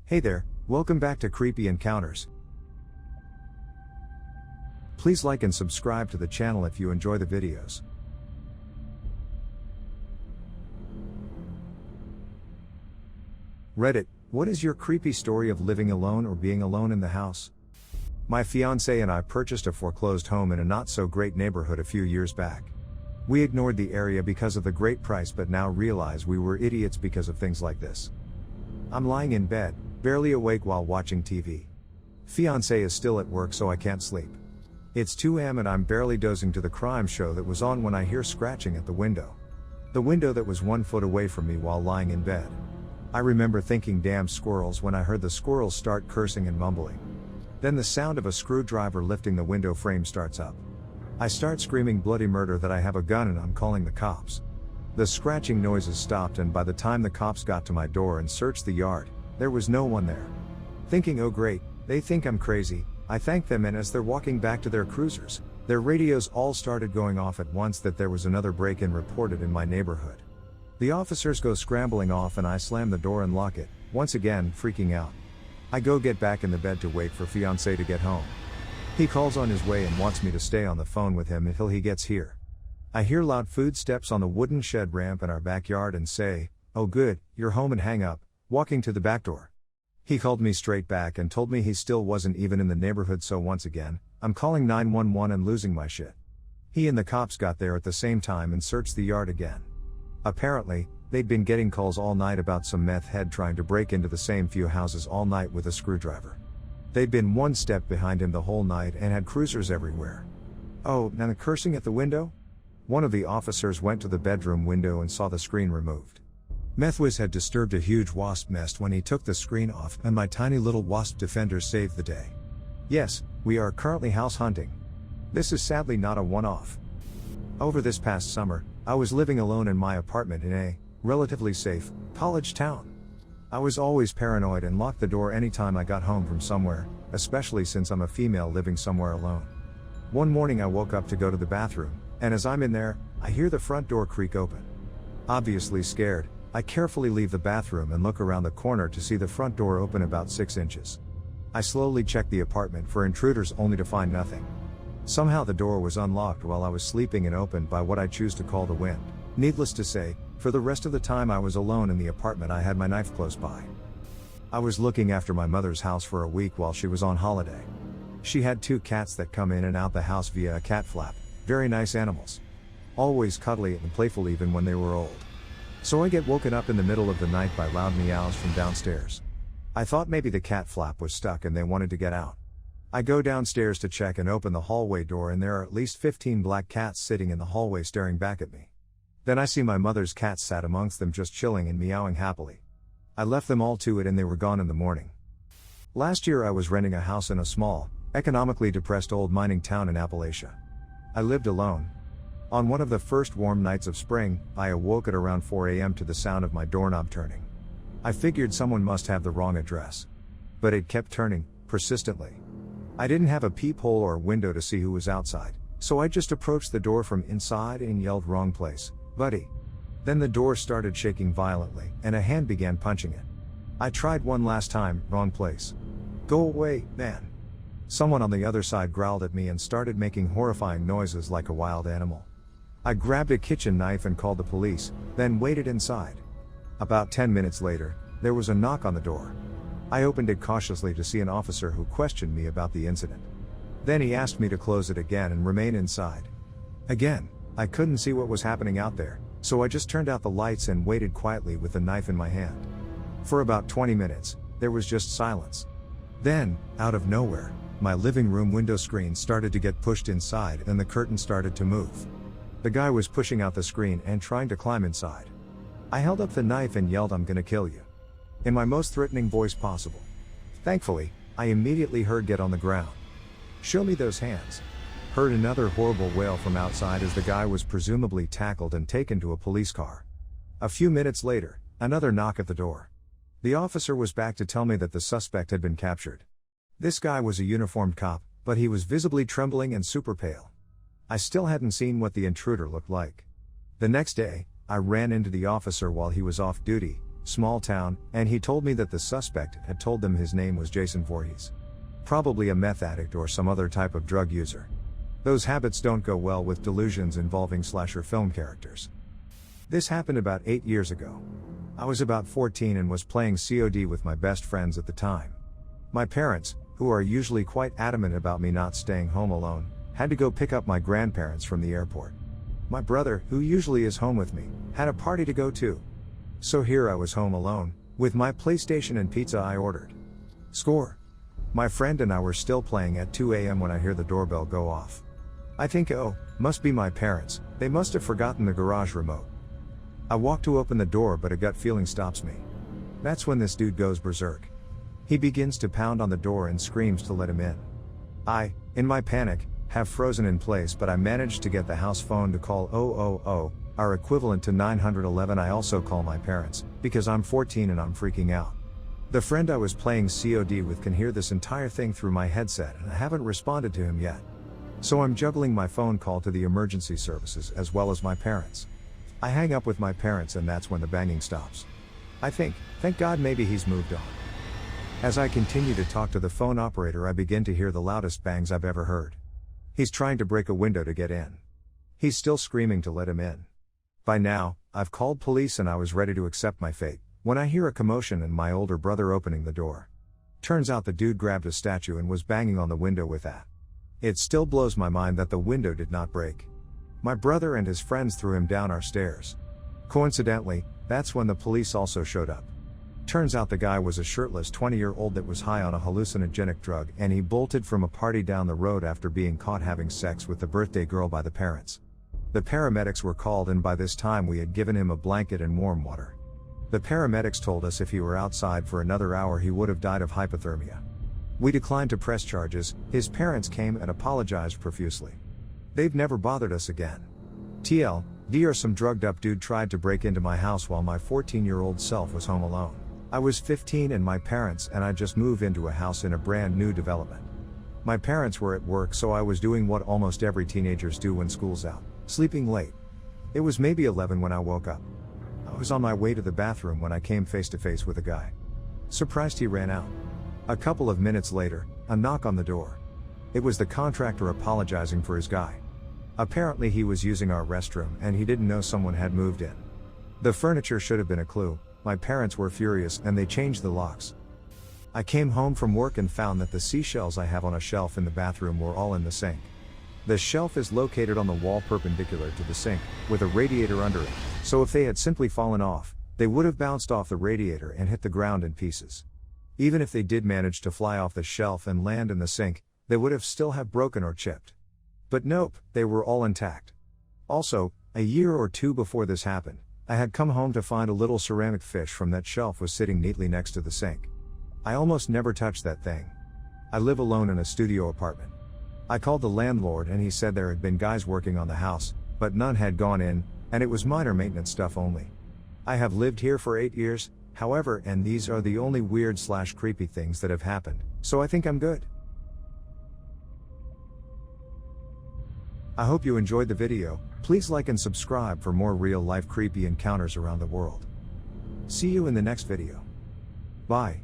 Hey there, welcome back to Creepy Encounters. Please like and subscribe to the channel if you enjoy the videos. Reddit, what is your creepy story of living alone or being alone in the house? My fiancé and I purchased a foreclosed home in a not so great neighborhood a few years back. We ignored the area because of the great price but now realize we were idiots because of things like this. I'm lying in bed, barely awake while watching TV. Fiancé is still at work so I can't sleep. It's 2 a.m. and I'm barely dozing to the crime show that was on when I hear scratching at the window. The window that was 1 foot away from me while lying in bed. I remember thinking damn squirrels when I heard the squirrels start cursing and mumbling. Then the sound of a screwdriver lifting the window frame starts up. I start screaming bloody murder that I have a gun and I'm calling the cops. The scratching noises stopped and by the time the cops got to my door and searched the yard, there was no one there. Thinking oh great, they think I'm crazy, I thank them and as they're walking back to their cruisers, their radios all started going off at once that there was another break-in reported in my neighborhood. The officers go scrambling off and I slam the door and lock it, once again freaking out. I go get back in the bed to wait for fiancé to get home. He calls on his way and wants me to stay on the phone with him until he gets here. I hear loud footsteps on the wooden shed ramp in our backyard and say, oh good, you're home and hang up, walking to the back door. He called me straight back and told me he still wasn't even in the neighborhood so once again, I'm calling 911 and losing my shit. He and the cops got there at the same time and searched the yard again. Apparently, they'd been getting calls all night about some meth head trying to break into the same few houses all night with a screwdriver. They'd been one step behind him the whole night and had cruisers everywhere. Oh, and the cursing at the window? One of the officers went to the bedroom window and saw the screen removed. Methwiz had disturbed a huge wasp nest when he took the screen off and my tiny little wasp defender saved the day. Yes, we are currently house hunting. This is sadly not a one-off. Over this past summer, I was living alone in my apartment in a relatively safe college town. I was always paranoid and locked the door anytime I got home from somewhere, especially since I'm a female living somewhere alone. One morning I woke up to go to the bathroom, and as I'm in there, I hear the front door creak open. Obviously scared, I carefully leave the bathroom and look around the corner to see the front door open about 6 inches. I slowly check the apartment for intruders only to find nothing. Somehow the door was unlocked while I was sleeping and opened by what I choose to call the wind. Needless to say, for the rest of the time I was alone in the apartment I had my knife close by. I was looking after my mother's house for a week while she was on holiday. She had 2 cats that come in and out the house via a cat flap, very nice animals. Always cuddly and playful even when they were old. So I get woken up in the middle of the night by loud meows from downstairs. I thought maybe the cat flap was stuck and they wanted to get out. I go downstairs to check and open the hallway door and there are at least 15 black cats sitting in the hallway staring back at me. Then I see my mother's cats sat amongst them just chilling and meowing happily. I left them all to it and they were gone in the morning. Last year I was renting a house in a small, economically depressed old mining town in Appalachia. I lived alone. On one of the first warm nights of spring, I awoke at around 4 a.m. to the sound of my doorknob turning. I figured someone must have the wrong address. But it kept turning, persistently. I didn't have a peephole or window to see who was outside, so I just approached the door from inside and yelled wrong place, buddy. Then the door started shaking violently, and a hand began punching it. I tried one last time, wrong place. Go away, man. Someone on the other side growled at me and started making horrifying noises like a wild animal. I grabbed a kitchen knife and called the police, then waited inside. About 10 minutes later, there was a knock on the door. I opened it cautiously to see an officer who questioned me about the incident. Then he asked me to close it again and remain inside. Again, I couldn't see what was happening out there, so I just turned out the lights and waited quietly with the knife in my hand. For about 20 minutes, there was just silence. Then, out of nowhere, my living room window screen started to get pushed inside and the curtain started to move. The guy was pushing out the screen and trying to climb inside. I held up the knife and yelled, "I'm gonna kill you," in my most threatening voice possible. Thankfully, I immediately heard "get on the ground. Show me those hands." Heard another horrible wail from outside as the guy was presumably tackled and taken to a police car. A few minutes later, another knock at the door. The officer was back to tell me that the suspect had been captured. This guy was a uniformed cop, but he was visibly trembling and super pale. I still hadn't seen what the intruder looked like. The next day, I ran into the officer while he was off duty, small town, and he told me that the suspect had told them his name was Jason Voorhees. Probably a meth addict or some other type of drug user. Those habits don't go well with delusions involving slasher film characters. This happened about 8 years ago. I was about 14 and was playing COD with my best friends at the time. My parents, who are usually quite adamant about me not staying home alone, had to go pick up my grandparents from the airport. My brother, who usually is home with me, had a party to go to. So here I was home alone, with my PlayStation and pizza I ordered. Score. My friend and I were still playing at 2 a.m. when I hear the doorbell go off. I think, oh, must be my parents, they must have forgotten the garage remote. I walk to open the door, but a gut feeling stops me. That's when this dude goes berserk. He begins to pound on the door and screams to let him in. I, in my panic, have frozen in place, but I managed to get the house phone to call 000, our equivalent to 911. I also call my parents, because I'm 14 and I'm freaking out. The friend I was playing COD with can hear this entire thing through my headset, and I haven't responded to him yet. So I'm juggling my phone call to the emergency services as well as my parents. I hang up with my parents, and that's when the banging stops. I think, thank God maybe he's moved on. As I continue to talk to the phone operator, I begin to hear the loudest bangs I've ever heard. He's trying to break a window to get in. He's still screaming to let him in. By now, I've called police and I was ready to accept my fate, when I hear a commotion and my older brother opening the door. Turns out the dude grabbed a statue and was banging on the window with that. It still blows my mind that the window did not break. My brother and his friends threw him down our stairs. Coincidentally, that's when the police also showed up. Turns out the guy was a shirtless 20-year-old that was high on a hallucinogenic drug, and he bolted from a party down the road after being caught having sex with the birthday girl by the parents. The paramedics were called, and by this time we had given him a blanket and warm water. The paramedics told us if he were outside for another hour he would have died of hypothermia. We declined to press charges. His parents came and apologized profusely. They've never bothered us again. TLDR, some drugged up dude tried to break into my house while my 14-year-old self was home alone. I was 15 and my parents and I just moved into a house in a brand new development. My parents were at work, so I was doing what almost every teenagers do when school's out, sleeping late. It was maybe 11 when I woke up. I was on my way to the bathroom when I came face to face with a guy. Surprised he ran out. A couple of minutes later, a knock on the door. It was the contractor apologizing for his guy. Apparently he was using our restroom and he didn't know someone had moved in. The furniture should have been a clue. My parents were furious and they changed the locks. I came home from work and found that the seashells I have on a shelf in the bathroom were all in the sink. The shelf is located on the wall perpendicular to the sink, with a radiator under it, so if they had simply fallen off, they would have bounced off the radiator and hit the ground in pieces. Even if they did manage to fly off the shelf and land in the sink, they would have still have broken or chipped. But nope, they were all intact. Also, a year or two before this happened, I had come home to find a little ceramic fish from that shelf was sitting neatly next to the sink. I almost never touch that thing. I live alone in a studio apartment. I called the landlord and he said there had been guys working on the house, but none had gone in, and it was minor maintenance stuff only. I have lived here for 8 years, however, and these are the only weird/creepy things that have happened, so I think I'm good. I hope you enjoyed the video. Please like and subscribe for more real-life creepy encounters around the world. See you in the next video. Bye.